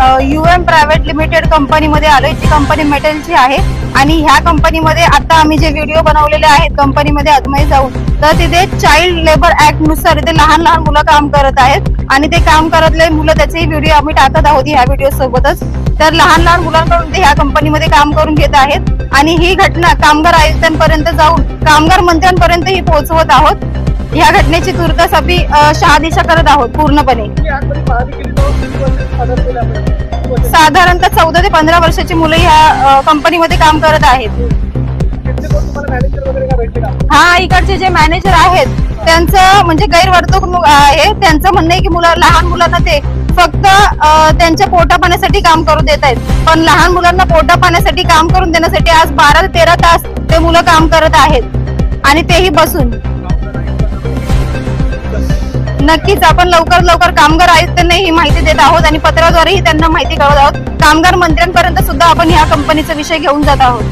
UM private limited कंपनीमध्ये आलोय, जी company मेटलची आहे। आणि ह्या कंपनीमध्ये आता आम्ही जे व्हिडिओ बनवलेले आहेत कंपनीमध्ये आतमध्ये जाऊन, तर तिथे चाइल्ड लेबर ऍक्ट नुसार इथे लहान लहान मुलं काम करत आहेत आणि ते काम करतले मुलं त्याचे व्हिडिओ आम्ही टाकत आहोत ह्या व्हिडिओ सोबतच। तर लहान लहान मुलांकडून ते ह्या कंपनीमध्ये काम करून घेत आहेत आणि ही घटना कामगार आयुक्तांपर्यंत जाऊन कामगार मंत्र्यांपर्यंत ही पोहोचवत आहोत। ह्या घटनेची तुर्तास आम्ही शहादिशा करत आहोत पूर्णपणे। साधारणतः 14 ते 15 वर्षाची मुलं ह्या कंपनीमध्ये काम करत आहेत। हा, इकडचे जे मॅनेजर आहेत त्यांचं म्हणजे गैरवर्तणूक आहे। त्यांचं म्हणणं आहे की लहान मुलांना ते फक्त त्यांच्या पोटा पाण्यासाठी काम करू देत आहेत, पण लहान मुलांना पोटा पाण्यासाठी काम करून देण्यासाठी आज 12 ते 13 तास ते मुलं काम करत आहेत आणि तेही बसून। नक्कीच आपण लवकर कामगार आयुक्तांना ही माहिती देत आहोत आणि पत्राद्वारेही त्यांना माहिती कळवत आहोत। कामगार मंत्र्यांपर्यंत सुद्धा आपण ह्या कंपनीचा विषय घेऊन जात आहोत।